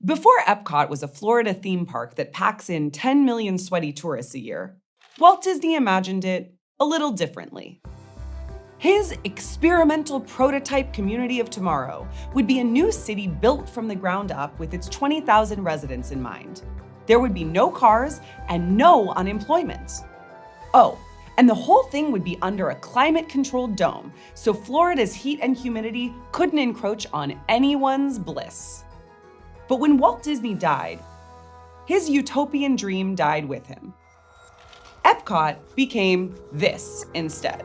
Before Epcot was a Florida theme park that packs in 10 million sweaty tourists a year, Walt Disney imagined it a little differently. His experimental prototype community of tomorrow would be a new city built from the ground up with its 20,000 residents in mind. There would be no cars and no unemployment. Oh, and the whole thing would be under a climate-controlled dome, so Florida's heat and humidity couldn't encroach on anyone's bliss. But when Walt Disney died, his utopian dream died with him. Epcot became this instead.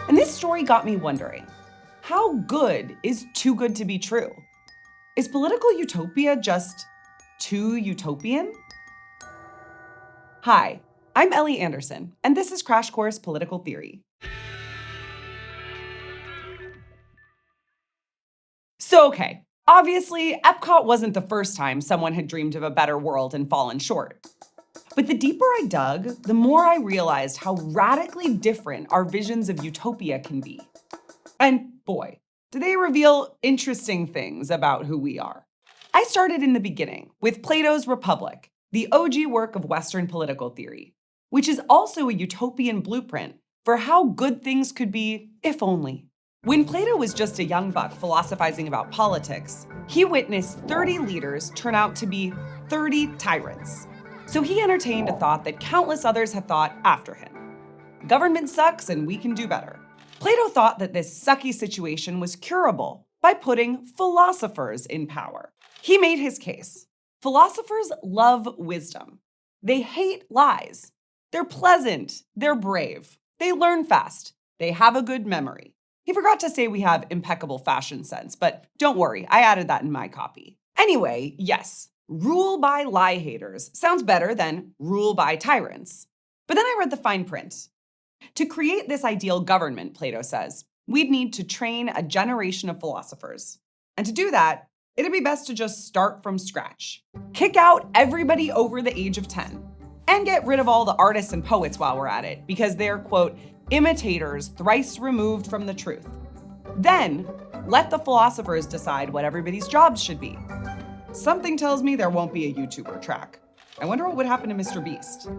And this story got me wondering, how good is too good to be true? Is political utopia just too utopian? Hi, I'm Ellie Anderson, and this is Crash Course Political Theory. Okay, obviously, Epcot wasn't the first time someone had dreamed of a better world and fallen short. But the deeper I dug, the more I realized how radically different our visions of utopia can be. And boy, do they reveal interesting things about who we are. I started in the beginning with Plato's Republic, the OG work of Western political theory, which is also a utopian blueprint for how good things could be, if only. When Plato was just a young buck philosophizing about politics, he witnessed 30 leaders turn out to be 30 tyrants. So he entertained a thought that countless others have thought after him. Government sucks and we can do better. Plato thought that this sucky situation was curable by putting philosophers in power. He made his case. Philosophers love wisdom. They hate lies. They're pleasant. They're brave. They learn fast. They have a good memory. He forgot to say we have impeccable fashion sense, but don't worry, I added that in my copy. Anyway, yes, rule by lie haters sounds better than rule by tyrants. But then I read the fine print. To create this ideal government, Plato says, we'd need to train a generation of philosophers. And to do that, it'd be best to just start from scratch. Kick out everybody over the age of 10. And get rid of all the artists and poets while we're at it, because they're, quote, imitators thrice removed from the truth. Then, let the philosophers decide what everybody's jobs should be. Something tells me there won't be a YouTuber track. I wonder what would happen to Mr. Beast.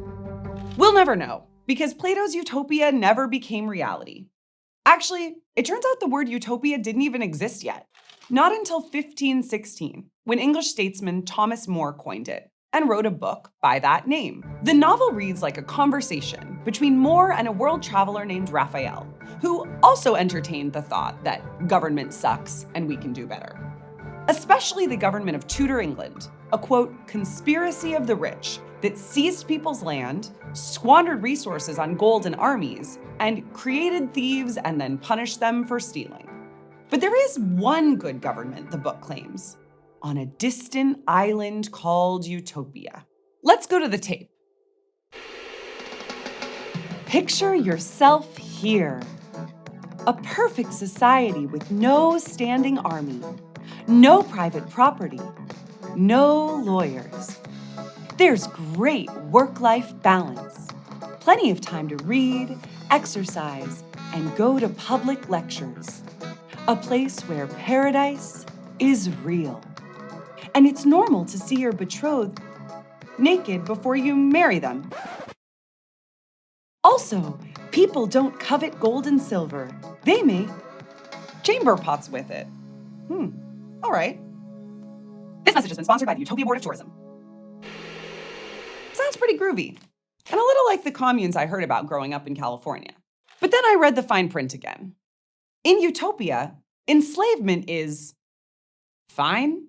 We'll never know, because Plato's utopia never became reality. Actually, it turns out the word utopia didn't even exist yet. Not until 1516, when English statesman Thomas More coined it and wrote a book by that name. The novel reads like a conversation between More and a world traveler named Raphael, who also entertained the thought that government sucks and we can do better. Especially the government of Tudor England, a quote, conspiracy of the rich that seized people's land, squandered resources on gold and armies, and created thieves and then punished them for stealing. But there is one good government, the book claims, on a distant island called Utopia. Let's go to the tape. Picture yourself here. A perfect society with no standing army, no private property, no lawyers. There's great work-life balance, plenty of time to read, exercise, and go to public lectures. A place where paradise is real. And it's normal to see your betrothed naked before you marry them. Also, people don't covet gold and silver. They make chamber pots with it. All right. This message has been sponsored by the Utopia Board of Tourism. Sounds pretty groovy, and a little like the communes I heard about growing up in California. But then I read the fine print again. In Utopia, enslavement is fine.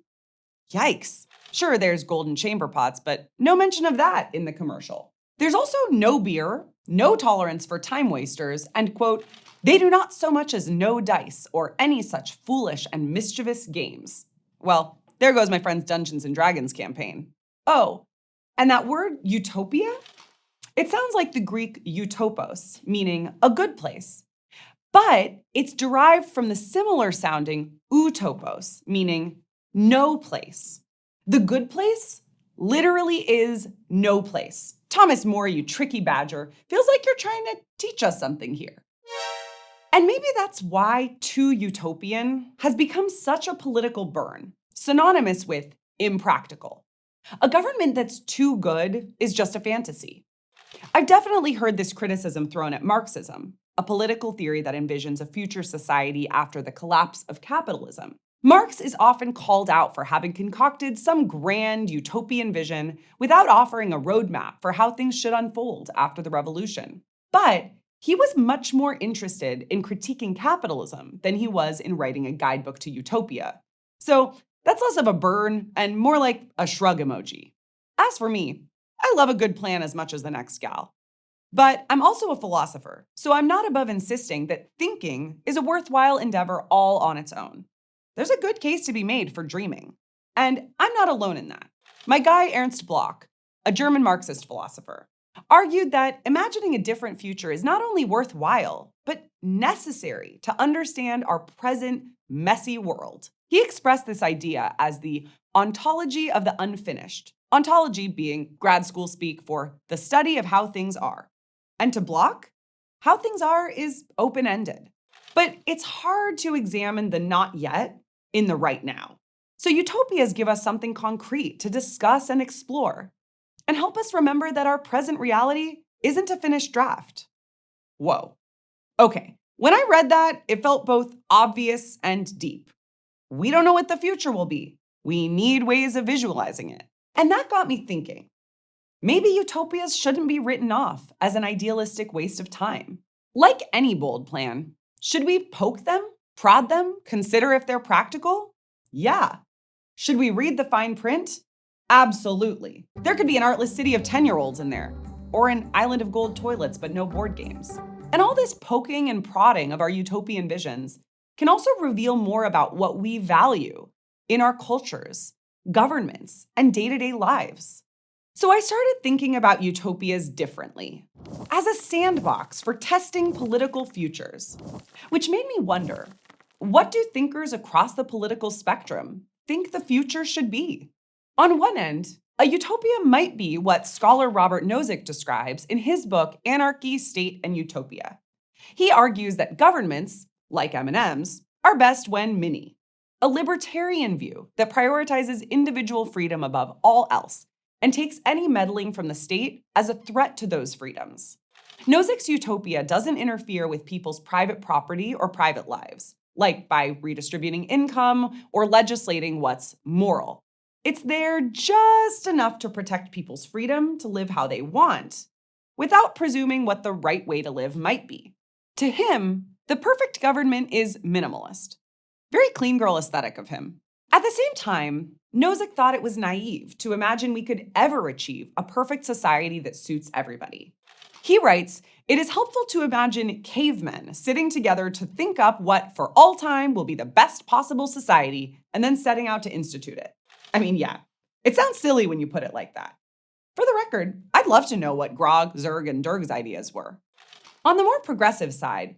Yikes. Sure, there's golden chamber pots, but no mention of that in the commercial. There's also no beer, no tolerance for time wasters, and quote, they do not so much as know dice or any such foolish and mischievous games. Well, there goes my friend's Dungeons and Dragons campaign. Oh, and that word utopia? It sounds like the Greek utopos, meaning a good place. But it's derived from the similar sounding utopos, meaning no place. The good place literally is no place. Thomas More, you tricky badger, feels like you're trying to teach us something here. And maybe that's why too utopian has become such a political burn, synonymous with impractical. A government that's too good is just a fantasy. I've definitely heard this criticism thrown at Marxism, a political theory that envisions a future society after the collapse of capitalism. Marx is often called out for having concocted some grand utopian vision without offering a roadmap for how things should unfold after the revolution. But he was much more interested in critiquing capitalism than he was in writing a guidebook to utopia. So that's less of a burn and more like a shrug emoji. As for me, I love a good plan as much as the next gal. But I'm also a philosopher, so I'm not above insisting that thinking is a worthwhile endeavor all on its own. There's a good case to be made for dreaming. And I'm not alone in that. My guy Ernst Bloch, a German Marxist philosopher, argued that imagining a different future is not only worthwhile, but necessary to understand our present messy world. He expressed this idea as the ontology of the unfinished, ontology being grad school speak for the study of how things are. And to Bloch, how things are is open-ended. But it's hard to examine the not yet in the right now. So utopias give us something concrete to discuss and explore, and help us remember that our present reality isn't a finished draft. Whoa. Okay, when I read that, it felt both obvious and deep. We don't know what the future will be. We need ways of visualizing it. And that got me thinking. Maybe utopias shouldn't be written off as an idealistic waste of time. Like any bold plan, should we poke them, prod them, consider if they're practical? Yeah. Should we read the fine print? Absolutely. There could be an artless city of 10-year-olds in there, or an island of gold toilets but no board games. And all this poking and prodding of our utopian visions can also reveal more about what we value in our cultures, governments, and day-to-day lives. So I started thinking about utopias differently, as a sandbox for testing political futures, which made me wonder, what do thinkers across the political spectrum think the future should be? On one end, a utopia might be what scholar Robert Nozick describes in his book, Anarchy, State, and Utopia. He argues that governments, like M&Ms, are best when mini, a libertarian view that prioritizes individual freedom above all else and takes any meddling from the state as a threat to those freedoms. Nozick's utopia doesn't interfere with people's private property or private lives, like by redistributing income or legislating what's moral. It's there just enough to protect people's freedom to live how they want, without presuming what the right way to live might be. To him, the perfect government is minimalist. Very clean girl aesthetic of him. At the same time, Nozick thought it was naive to imagine we could ever achieve a perfect society that suits everybody. He writes, "It is helpful to imagine cavemen sitting together to think up what for all time will be the best possible society and then setting out to institute it." I mean, yeah, it sounds silly when you put it like that. For the record, I'd love to know what Grog, Zerg, and Derg's ideas were. On the more progressive side,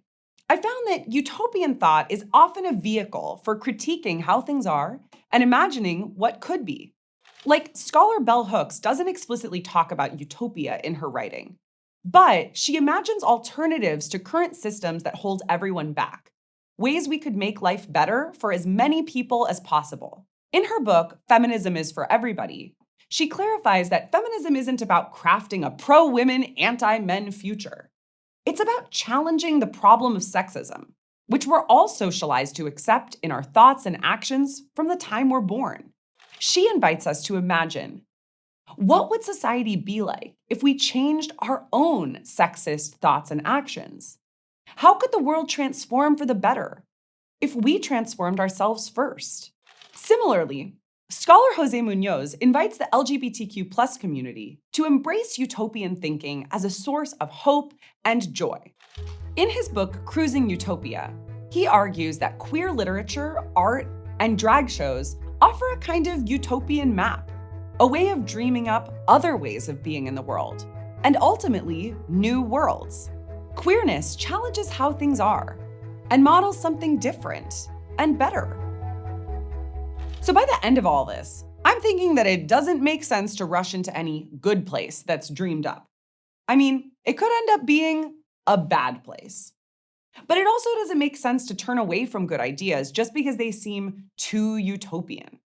I found that utopian thought is often a vehicle for critiquing how things are and imagining what could be. Like, scholar Bell Hooks doesn't explicitly talk about utopia in her writing, but she imagines alternatives to current systems that hold everyone back, ways we could make life better for as many people as possible. In her book, Feminism is for Everybody, she clarifies that feminism isn't about crafting a pro-women, anti-men future. It's about challenging the problem of sexism, which we're all socialized to accept in our thoughts and actions from the time we're born. She invites us to imagine, what would society be like if we changed our own sexist thoughts and actions? How could the world transform for the better if we transformed ourselves first? Similarly, scholar Jose Munoz invites the LGBTQ+ community to embrace utopian thinking as a source of hope and joy. In his book, Cruising Utopia, he argues that queer literature, art, and drag shows offer a kind of utopian map, a way of dreaming up other ways of being in the world, and ultimately, new worlds. Queerness challenges how things are and models something different and better. So by the end of all this, I'm thinking that it doesn't make sense to rush into any good place that's dreamed up. I mean, it could end up being a bad place. But it also doesn't make sense to turn away from good ideas just because they seem too utopian.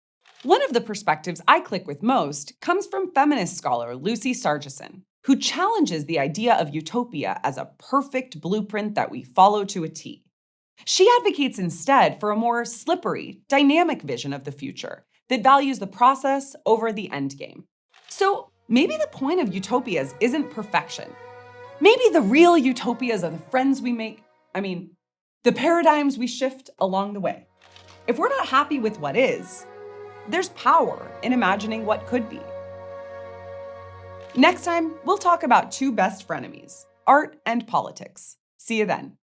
One of the perspectives I click with most comes from feminist scholar Lucy Sargison, who challenges the idea of utopia as a perfect blueprint that we follow to a T. She advocates instead for a more slippery, dynamic vision of the future that values the process over the end game. So maybe the point of utopias isn't perfection. Maybe the real utopias are the friends we make, the paradigms we shift along the way. If we're not happy with what is, there's power in imagining what could be. Next time, we'll talk about two best frenemies, art and politics. See you then.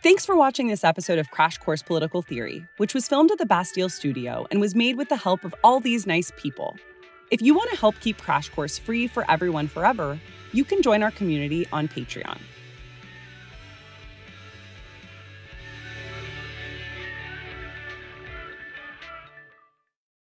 Thanks for watching this episode of Crash Course Political Theory, which was filmed at the Bastille Studio and was made with the help of all these nice people. If you want to help keep Crash Course free for everyone forever, you can join our community on Patreon.